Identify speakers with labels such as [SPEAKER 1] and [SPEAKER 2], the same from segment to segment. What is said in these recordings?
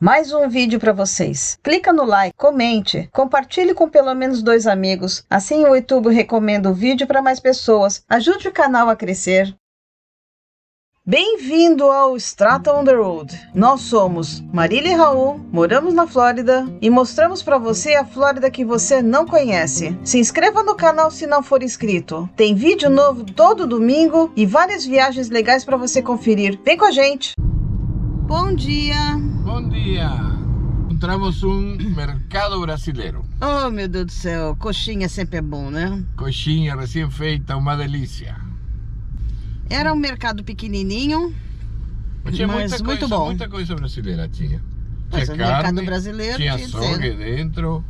[SPEAKER 1] Mais um vídeo para vocês. Clica no like, comente, compartilhe com pelo menos 2 amigos. Assim o YouTube recomenda o vídeo para mais pessoas. Ajude o canal a crescer. Bem-vindo ao Strata on the Road. Nós somos Marília e Raul, moramos na Flórida e mostramos para você a Flórida que você não conhece. Se inscreva no canal se não for inscrito. Tem vídeo novo todo domingo e várias viagens legais para você conferir. Vem com a gente! Bom dia!
[SPEAKER 2] Bom dia! Encontramos mercado brasileiro.
[SPEAKER 1] Oh, meu Deus do céu, coxinha sempre é bom, né?
[SPEAKER 2] Coxinha recém-feita, uma delícia.
[SPEAKER 1] Era um mercado pequenininho,
[SPEAKER 2] Tinha
[SPEAKER 1] mas muito bom.
[SPEAKER 2] Muita coisa brasileira tinha.
[SPEAKER 1] Mas
[SPEAKER 2] Tinha
[SPEAKER 1] o
[SPEAKER 2] carne,
[SPEAKER 1] mercado brasileiro
[SPEAKER 2] tinha
[SPEAKER 1] tinha
[SPEAKER 2] açougue dentro,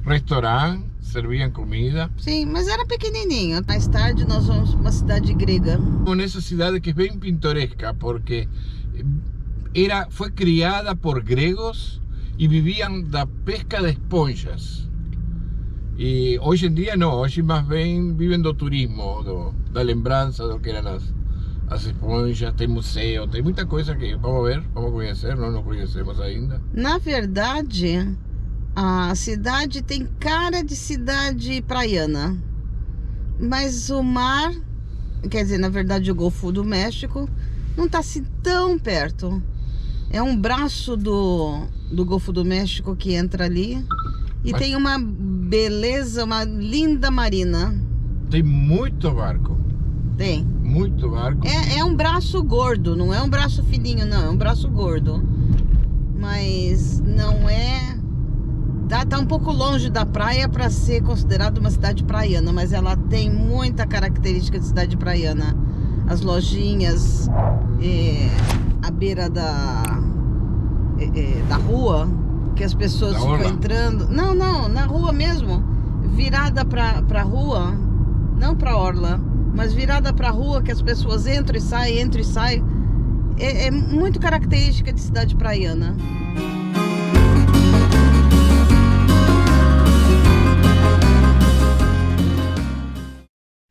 [SPEAKER 2] restaurante, serviam comida.
[SPEAKER 1] Sim, mas era pequenininho. Mais tarde nós vamos para uma cidade grega.
[SPEAKER 2] Nessa cidade que é bem pintoresca, porque foi criada por gregos e viviam da pesca de esponjas. E hoje em dia não, hoje mais bem vivem do turismo, da lembrança do que eram as esponjas. Tem museu, tem muita coisa que vamos ver, vamos conhecer, nós não conhecemos ainda.
[SPEAKER 1] Na verdade, a cidade tem cara de cidade praiana, mas o mar, quer dizer, na verdade o Golfo do México, não está assim tão perto. É um braço do Golfo do México que entra ali e tem uma beleza, uma linda marina.
[SPEAKER 2] Tem muito barco.
[SPEAKER 1] Tem.
[SPEAKER 2] Muito barco.
[SPEAKER 1] É um braço gordo, não é um braço fininho, não. É um braço gordo. Mas não é... Tá um pouco longe da praia para ser considerado uma cidade praiana, mas ela tem muita característica de cidade praiana. As lojinhas, à beira da rua, que as pessoas ficam entrando. Não, na rua mesmo. Virada pra rua, não pra orla, mas virada pra rua, que as pessoas entram e saem. É muito característica de cidade praiana.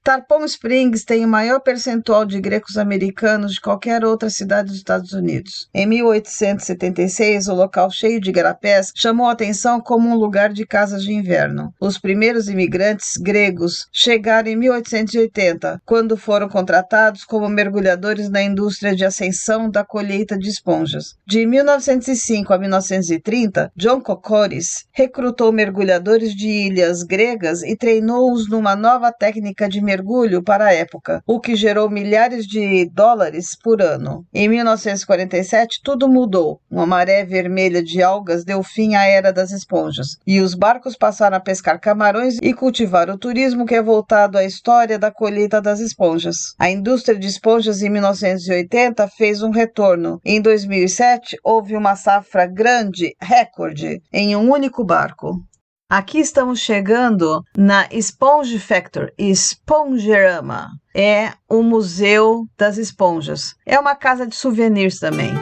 [SPEAKER 1] Tarpon Springs tem o maior percentual de gregos americanos de qualquer outra cidade dos Estados Unidos. Em 1876, o local cheio de igarapés chamou a atenção como um lugar de casas de inverno. Os primeiros imigrantes gregos chegaram em 1880, quando foram contratados como mergulhadores na indústria de ascensão da colheita de esponjas. De 1905 a 1930, John Kokoris recrutou mergulhadores de ilhas gregas e treinou-os numa nova técnica de mergulho para a época, o que gerou milhares de dólares por ano. Em 1947, tudo mudou. Uma maré vermelha de algas deu fim à era das esponjas, e os barcos passaram a pescar camarões e cultivar o turismo que é voltado à história da colheita das esponjas. A indústria de esponjas em 1980 fez um retorno. Em 2007, houve uma safra grande, recorde, em um único barco. Aqui estamos chegando na Sponge Factory, Spongerama. É o Museu das Esponjas. É uma casa de souvenirs também.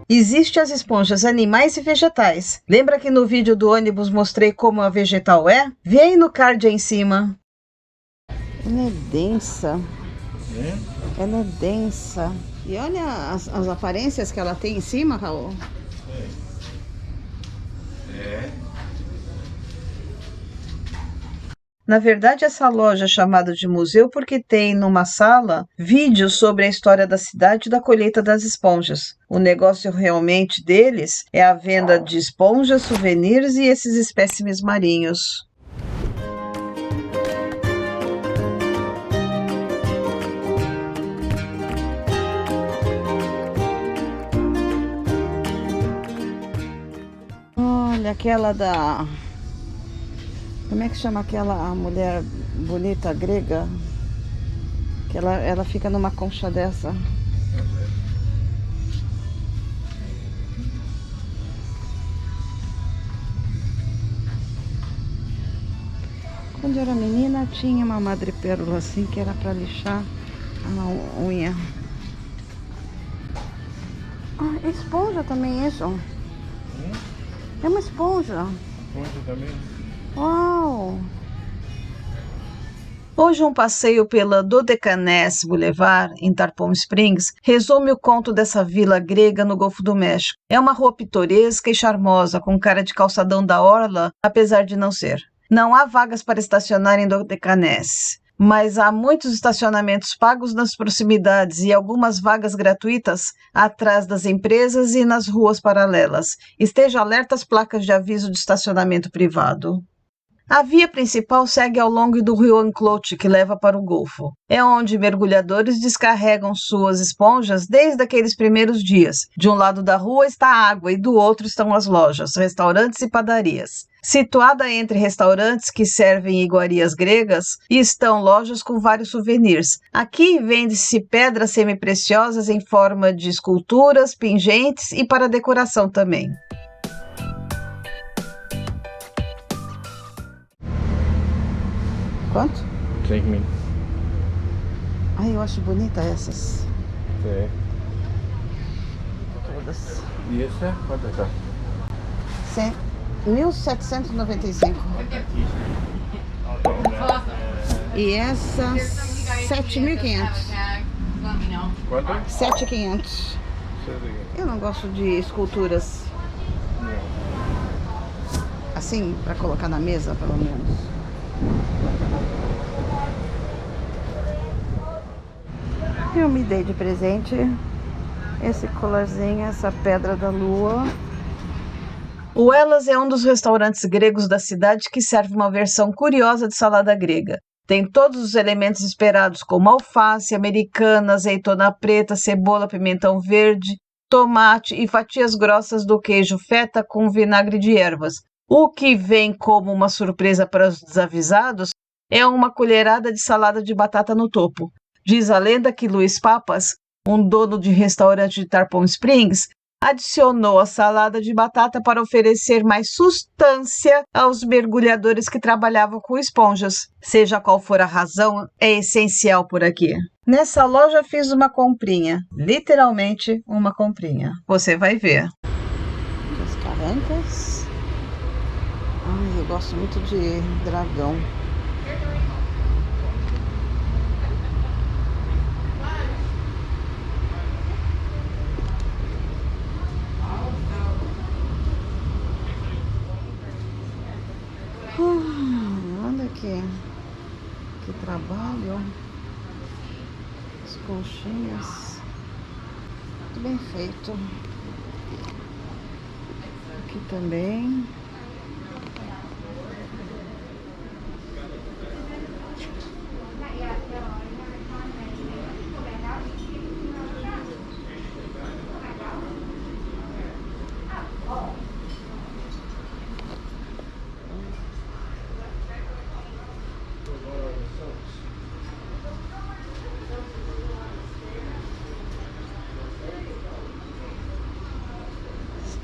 [SPEAKER 1] Existem as esponjas animais e vegetais. Lembra que no vídeo do ônibus mostrei como a vegetal é? Vê aí no card aí em cima. Ela é densa. Ela é densa. E olha as aparências que ela tem em cima, Raul. Na verdade, essa loja é chamada de museu porque tem, numa sala, vídeos sobre a história da cidade e da colheita das esponjas. O negócio realmente deles é a venda de esponjas, souvenirs e esses espécimes marinhos. Olha, aquela da... Como é que chama aquela mulher bonita grega? Que ela fica numa concha dessa. Quando eu era menina, tinha uma madrepérola assim, que era para lixar a unha. Ah, é esponja também isso? É uma esponja.
[SPEAKER 2] Esponja também.
[SPEAKER 1] Uau! Hoje um passeio pela Dodecanese Boulevard, em Tarpon Springs, resume o conto dessa vila grega no Golfo do México. É uma rua pitoresca e charmosa, com cara de calçadão da orla, apesar de não ser. Não há vagas para estacionar em Dodecanese, mas há muitos estacionamentos pagos nas proximidades e algumas vagas gratuitas atrás das empresas e nas ruas paralelas. Esteja alerta às placas de aviso de estacionamento privado. A via principal segue ao longo do rio Anclote, que leva para o Golfo. É onde mergulhadores descarregam suas esponjas desde aqueles primeiros dias. De um lado da rua está a água e do outro estão as lojas, restaurantes e padarias. Situada entre restaurantes que servem iguarias gregas, estão lojas com vários souvenirs. Aqui vende-se pedras semipreciosas em forma de esculturas, pingentes e para decoração também. Quanto?
[SPEAKER 2] 6.000.
[SPEAKER 1] Ai, eu acho bonita essas.
[SPEAKER 2] Sí.
[SPEAKER 1] Todas.
[SPEAKER 2] ¿Y esa? ¿Cuánto está?
[SPEAKER 1] 1.795. E essa 7.500.
[SPEAKER 2] ¿Cuánto?
[SPEAKER 1] 7.500. Eu não gosto de esculturas assim, para colocar na mesa, pelo menos. Eu me dei de presente esse colarzinho, essa pedra da lua. O Elas é um dos restaurantes gregos da cidade que serve uma versão curiosa de salada grega. Tem todos os elementos esperados, como alface, americana, azeitona preta, cebola, pimentão verde, tomate e fatias grossas do queijo feta com vinagre de ervas. O que vem como uma surpresa para os desavisados é uma colherada de salada de batata no topo. Diz a lenda que Luiz Papas, um dono de restaurante de Tarpon Springs, adicionou a salada de batata para oferecer mais sustância aos mergulhadores que trabalhavam com esponjas. Seja qual for a razão, é essencial por aqui. Nessa loja fiz uma comprinha, literalmente uma comprinha. Você vai ver. As carancas. Ai, eu gosto muito de dragão. Olha aqui, que trabalho, as colchinhas, muito bem feito. Aqui também.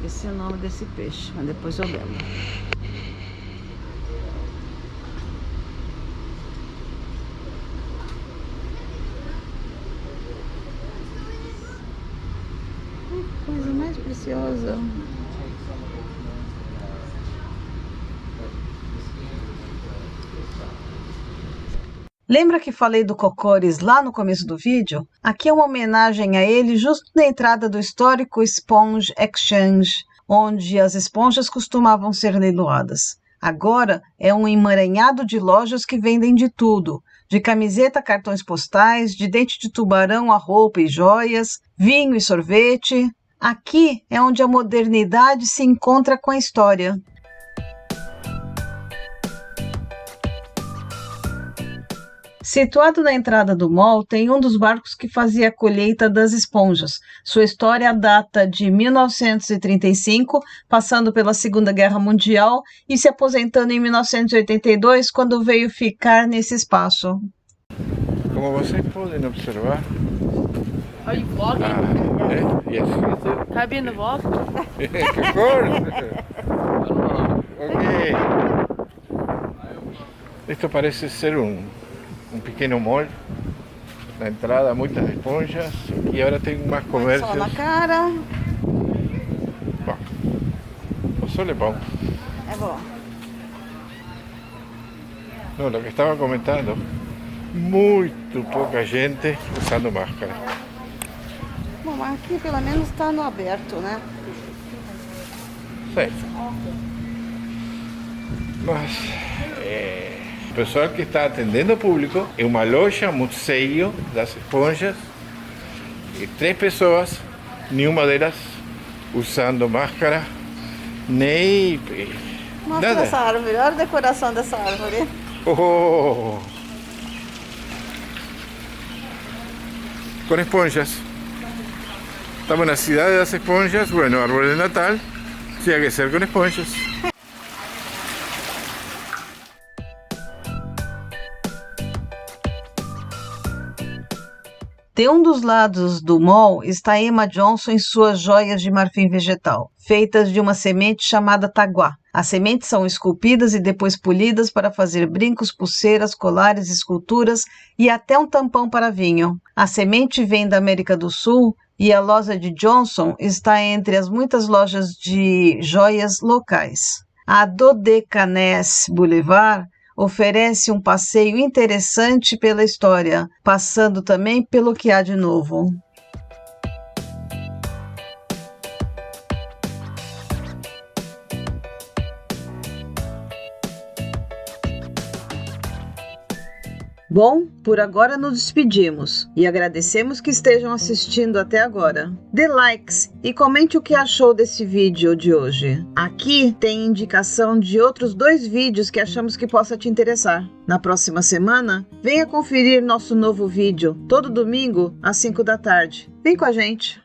[SPEAKER 1] Esqueci o nome desse peixe, mas depois eu lembro. Coisa mais preciosa. Lembra que falei do Cocores lá no começo do vídeo? Aqui é uma homenagem a ele justo na entrada do histórico Sponge Exchange, onde as esponjas costumavam ser leiloadas. Agora é um emaranhado de lojas que vendem de tudo, de camiseta a cartões postais, de dente de tubarão a roupa e joias, vinho e sorvete. Aqui é onde a modernidade se encontra com a história. Situado na entrada do mall, tem um dos barcos que fazia a colheita das esponjas. Sua história data de 1935, passando pela Segunda Guerra Mundial e se aposentando em 1982, quando veio ficar nesse espaço.
[SPEAKER 2] Como vocês podem observar...
[SPEAKER 3] Are you vlogging?
[SPEAKER 2] Yes.
[SPEAKER 3] Can I be in the vlog?
[SPEAKER 2] Of course. Ok. Esto parece ser un pequeno mall. Na entrada muitas esponjas e agora tem mais comércios.
[SPEAKER 1] Sol na cara.
[SPEAKER 2] Bom, o sol é bom.
[SPEAKER 1] É bom.
[SPEAKER 2] No, lo que estaba comentando, muito pouca gente usando máscara.
[SPEAKER 1] Bom, mas aqui pelo menos está no aberto, né?
[SPEAKER 2] Sim. Mas o pessoal que está atendendo o público é uma loja, museu das esponjas, e 3 pessoas, nenhuma delas usando máscara, nem
[SPEAKER 1] Mostra
[SPEAKER 2] nada.
[SPEAKER 1] essa árvore, olha a decoração dessa árvore.
[SPEAKER 2] Oh. Com esponjas. Estamos na cidade das esponjas. Bueno, árbol de Natal tinha que ser com esponjas.
[SPEAKER 1] De um dos lados do mall está Emma Johnson em suas joias de marfim vegetal, feitas de uma semente chamada taguá. As sementes são esculpidas e depois polidas para fazer brincos, pulseiras, colares, esculturas e até um tampão para vinho. A semente vem da América do Sul e a loja de Johnson está entre as muitas lojas de joias locais. A Dodecanese Boulevard oferece um passeio interessante pela história, passando também pelo que há de novo. Bom, por agora nos despedimos e agradecemos que estejam assistindo até agora. Dê likes e comente o que achou desse vídeo de hoje. Aqui tem indicação de outros 2 vídeos que achamos que possa te interessar. Na próxima semana, venha conferir nosso novo vídeo, todo domingo às 5 da tarde. Vem com a gente!